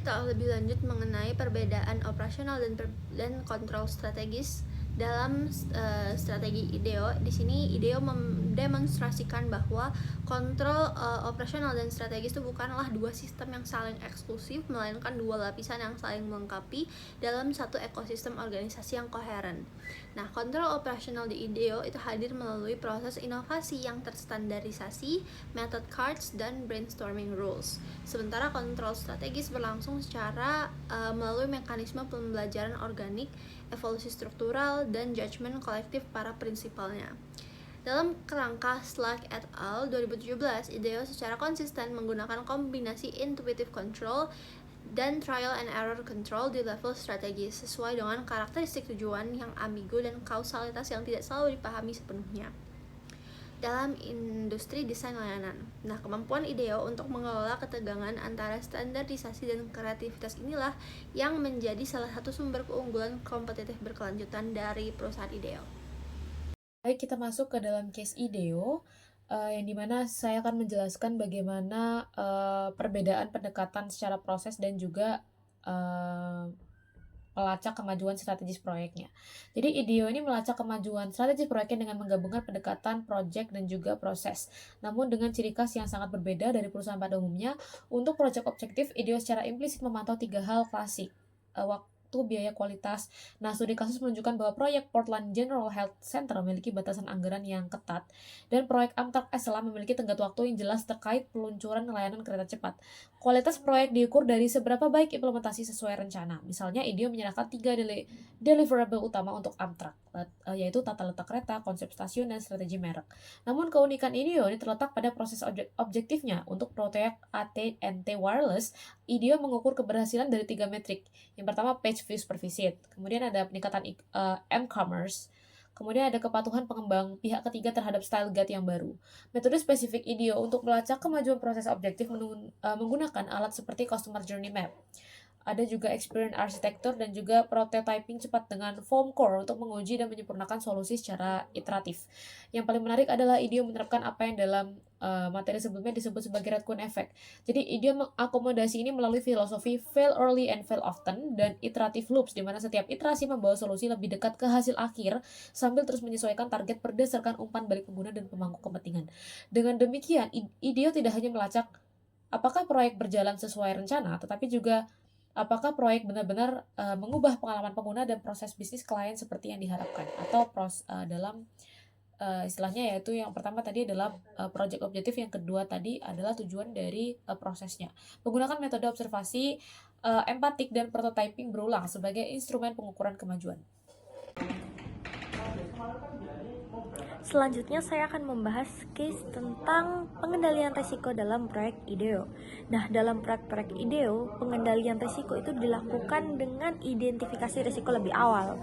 kita lebih lanjut mengenai perbedaan operasional dan kontrol strategis dalam strategi IDEO. Di sini IDEO mendemonstrasikan bahwa kontrol operasional dan strategis itu bukanlah dua sistem yang saling eksklusif, melainkan dua lapisan yang saling melengkapi dalam satu ekosistem organisasi yang koheren. Nah, kontrol operasional di IDEO itu hadir melalui proses inovasi yang terstandarisasi, method cards, dan brainstorming rules. Sementara kontrol strategis berlangsung secara melalui mekanisme pembelajaran organik, evolusi struktural, dan judgement kolektif para prinsipalnya. Dalam kerangka Slack et al. 2017, IDEO secara konsisten menggunakan kombinasi intuitive control dan trial and error control di level strategis sesuai dengan karakteristik tujuan yang ambigu dan kausalitas yang tidak selalu dipahami sepenuhnya dalam industri desain layanan. Nah, kemampuan IDEO untuk mengelola ketegangan antara standarisasi dan kreativitas inilah yang menjadi salah satu sumber keunggulan kompetitif berkelanjutan dari perusahaan IDEO. Baik, kita masuk ke dalam case IDEO, yang dimana saya akan menjelaskan bagaimana perbedaan pendekatan secara proses dan juga melacak kemajuan strategis proyeknya. Jadi IDEO ini melacak kemajuan strategis proyeknya dengan menggabungkan pendekatan project dan juga proses. Namun dengan ciri khas yang sangat berbeda dari perusahaan pada umumnya, untuk project objektif, IDEO secara implisit memantau 3 hal klasik. Waktu, biaya, kualitas. Nah, studi kasus menunjukkan bahwa proyek Portland General Health Center memiliki batasan anggaran yang ketat, dan proyek Amtrak SLA memiliki tenggat waktu yang jelas terkait peluncuran layanan kereta cepat. Kualitas proyek diukur dari seberapa baik implementasi sesuai rencana. Misalnya, IDEO menyerahkan 3 deliverable utama untuk Amtrak, yaitu tata letak kereta, konsep stasiun, dan strategi merek. Namun, keunikan IDEO ini terletak pada proses objektifnya. Untuk proyek AT&T Wireless, IDEO mengukur keberhasilan dari 3 metrik. Yang pertama, page views per visit. Kemudian ada peningkatan m-commerce. Kemudian ada kepatuhan pengembang pihak ketiga terhadap style guide yang baru. Metode spesifik IDEO untuk melacak kemajuan proses objektif menggunakan alat seperti Customer Journey Map. Ada juga experience architecture dan juga prototyping cepat dengan foam core untuk menguji dan menyempurnakan solusi secara iteratif. Yang paling menarik adalah IDEO menerapkan apa yang dalam materi sebelumnya disebut sebagai Red Coon Effect. Jadi IDEO mengakomodasi ini melalui filosofi fail early and fail often dan iterative loops, di mana setiap iterasi membawa solusi lebih dekat ke hasil akhir sambil terus menyesuaikan target berdasarkan umpan balik pengguna dan pemangku kepentingan. Dengan demikian, IDEO tidak hanya melacak apakah proyek berjalan sesuai rencana, tetapi juga apakah proyek benar-benar mengubah pengalaman pengguna dan proses bisnis klien seperti yang diharapkan, atau dalam istilahnya, yaitu yang pertama tadi adalah project objektif, yang kedua tadi adalah tujuan dari prosesnya. Menggunakan metode observasi empatik dan prototyping berulang sebagai instrumen pengukuran kemajuan. Selanjutnya saya akan membahas case tentang pengendalian risiko dalam proyek IDEO. Nah, dalam proyek-proyek IDEO, pengendalian risiko itu dilakukan dengan identifikasi risiko lebih awal,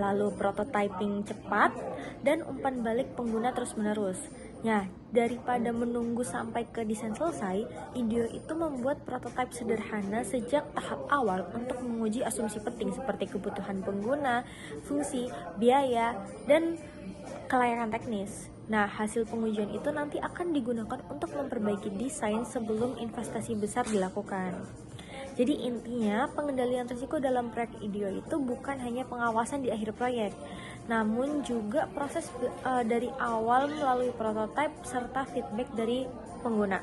lalu prototyping cepat, dan umpan balik pengguna terus-menerus. Nah, daripada menunggu sampai ke desain selesai, IDEO itu membuat prototipe sederhana sejak tahap awal untuk menguji asumsi penting seperti kebutuhan pengguna, fungsi, biaya, dan kelayakan teknis. Nah, hasil pengujian itu nanti akan digunakan untuk memperbaiki desain sebelum investasi besar dilakukan. Jadi intinya, pengendalian risiko dalam proyek IDEO itu bukan hanya pengawasan di akhir proyek, namun juga proses dari awal melalui prototipe serta feedback dari pengguna.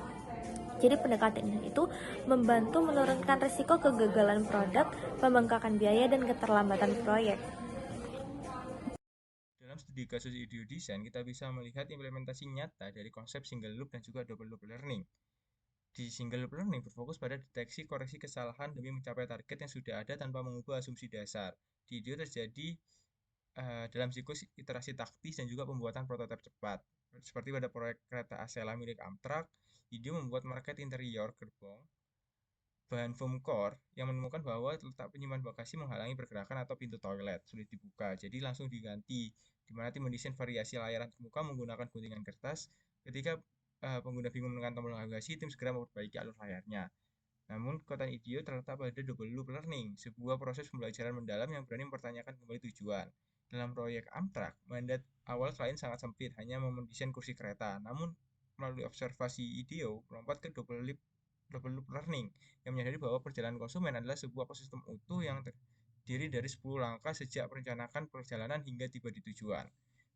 Jadi pendekatan ini itu membantu menurunkan risiko kegagalan produk, membengkakkan biaya, dan keterlambatan proyek. Dalam studi kasus IDEO design, kita bisa melihat implementasi nyata dari konsep single loop dan juga double loop learning. Di single loop learning berfokus pada deteksi koreksi kesalahan demi mencapai target yang sudah ada tanpa mengubah asumsi dasar. Di IDEO terjadi dalam siklus iterasi taktis dan juga pembuatan prototipe cepat. Seperti pada proyek kereta Acela milik Amtrak, IDEO membuat market interior gerbong bahan foam core yang menemukan bahwa letak penyimpan bagasi menghalangi pergerakan atau pintu toilet sulit dibuka. Jadi langsung diganti, di mana tim mendesain variasi layar terbuka menggunakan guntingan kertas. Ketika pengguna bingung menekan tombol navigasi, tim segera memperbaiki alur layarnya. Namun, konten IDEO terletak pada double loop learning, sebuah proses pembelajaran mendalam yang berani mempertanyakan kembali tujuan. Dalam proyek Amtrak, mandat awal klien sangat sempit, hanya mendesain kursi kereta. Namun, melalui observasi IDEO, melompat ke double loop double loop learning yang menyadari bahwa perjalanan konsumen adalah sebuah ekosistem utuh yang terdiri dari 10 langkah sejak merencanakan perjalanan hingga tiba di tujuan.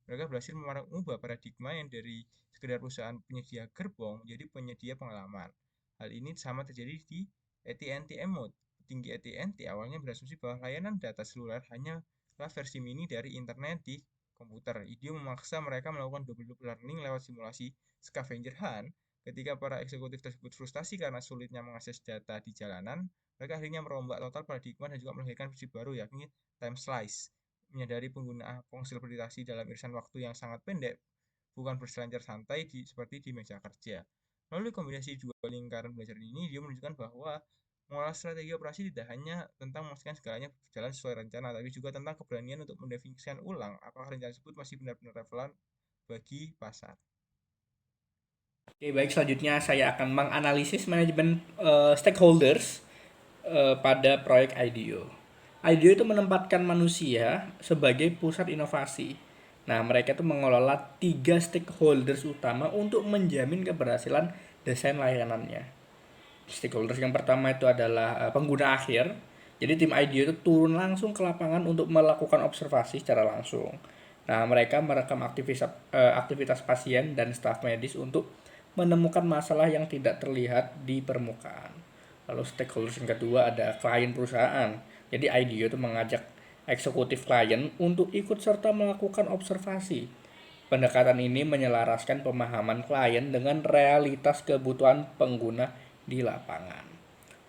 Mereka berhasil mengubah paradigma yang dari sekedar perusahaan penyedia gerbong menjadi penyedia pengalaman. Hal ini sama terjadi di AT&T Mode. Petinggi AT&T awalnya berasumsi bahwa layanan data seluler hanyalah versi mini dari internet di komputer. IDEO memaksa mereka melakukan double loop learning lewat simulasi scavenger hunt. Ketika para eksekutif tersebut frustasi karena sulitnya mengakses data di jalanan, mereka akhirnya merombak total paradigma dan juga melahirkan versi baru, yakni time slice. Menyadari penggunaan fleksibilitas dalam irisan waktu yang sangat pendek, bukan berselancar santai seperti di meja kerja. Melalui kombinasi dua lingkaran belajar ini, dia menunjukkan bahwa mengolah strategi operasi tidak hanya tentang memastikan segalanya berjalan sesuai rencana, tapi juga tentang keberanian untuk mendefinisikan ulang apakah rencana tersebut masih benar-benar relevan bagi pasar. Oke, baik, selanjutnya saya akan menganalisis manajemen stakeholders pada proyek IDEO. IDEO itu menempatkan manusia sebagai pusat inovasi. Nah, mereka itu mengelola 3 stakeholders utama untuk menjamin keberhasilan desain layanannya. Stakeholders yang pertama itu adalah pengguna akhir. Jadi tim IDEO itu turun langsung ke lapangan untuk melakukan observasi secara langsung. Nah, mereka merekam aktivitas pasien dan staf medis untuk menemukan masalah yang tidak terlihat di permukaan. Lalu stakeholders yang kedua ada klien perusahaan. Jadi IDEO itu mengajak eksekutif klien untuk ikut serta melakukan observasi. Pendekatan ini menyelaraskan pemahaman klien dengan realitas kebutuhan pengguna di lapangan.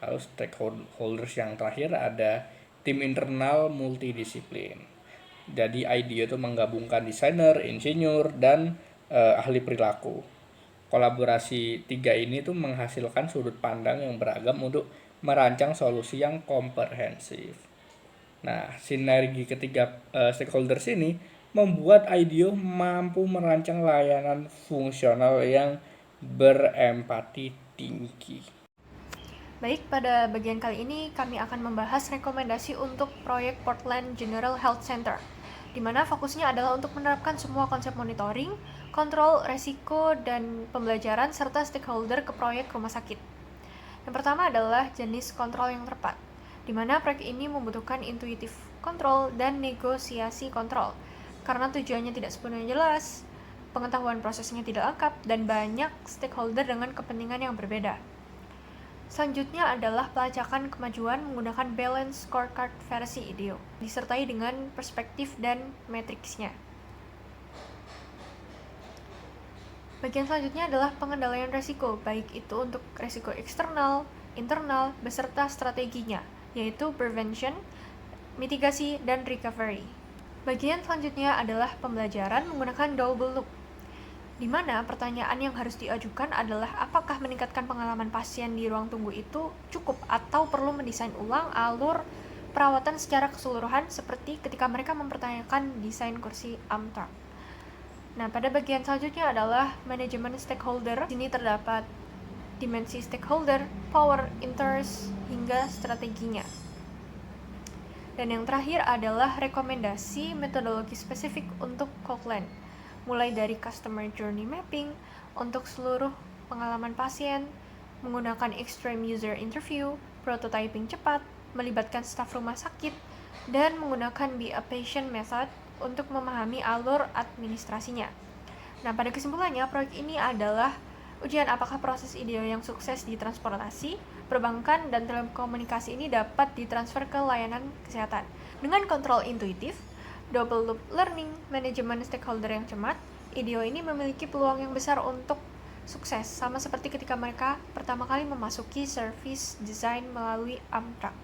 Lalu stakeholders yang terakhir ada tim internal multidisiplin. Jadi IDEO itu menggabungkan desainer, insinyur, dan ahli perilaku. Kolaborasi 3 ini tuh menghasilkan sudut pandang yang beragam untuk merancang solusi yang komprehensif. Nah, sinergi ketiga stakeholders ini membuat IDEO mampu merancang layanan fungsional yang berempati tinggi. Baik, pada bagian kali ini kami akan membahas rekomendasi untuk proyek Portland General Health Center, di mana fokusnya adalah untuk menerapkan semua konsep monitoring, kontrol resiko, dan pembelajaran serta stakeholder ke proyek rumah sakit. Yang pertama adalah jenis kontrol yang tepat, di mana proyek ini membutuhkan intuitif kontrol dan negosiasi kontrol, karena tujuannya tidak sepenuhnya jelas, pengetahuan prosesnya tidak lengkap, dan banyak stakeholder dengan kepentingan yang berbeda. Selanjutnya adalah pelacakan kemajuan menggunakan balance scorecard versi IDEO, disertai dengan perspektif dan matriksnya. Bagian selanjutnya adalah pengendalian resiko, baik itu untuk resiko eksternal, internal, beserta strateginya, yaitu prevention, mitigasi, dan recovery. Bagian selanjutnya adalah pembelajaran menggunakan double loop, di mana pertanyaan yang harus diajukan adalah apakah meningkatkan pengalaman pasien di ruang tunggu itu cukup atau perlu mendesain ulang alur perawatan secara keseluruhan seperti ketika mereka mempertanyakan desain kursi Amtrak. Nah, pada bagian selanjutnya adalah manajemen stakeholder. Di sini terdapat dimensi stakeholder, power, interest, hingga strateginya. Dan yang terakhir adalah rekomendasi metodologi spesifik untuk Copeland, mulai dari customer journey mapping untuk seluruh pengalaman pasien, menggunakan extreme user interview, prototyping cepat, melibatkan staf rumah sakit, dan menggunakan be a patient method untuk memahami alur administrasinya. Nah, pada kesimpulannya, proyek ini adalah ujian apakah proses IDEO yang sukses di transportasi, perbankan, dan telekomunikasi ini dapat ditransfer ke layanan kesehatan. Dengan kontrol intuitif, double loop learning, manajemen stakeholder yang cermat, IDEO ini memiliki peluang yang besar untuk sukses, sama seperti ketika mereka pertama kali memasuki service design melalui Amtrak.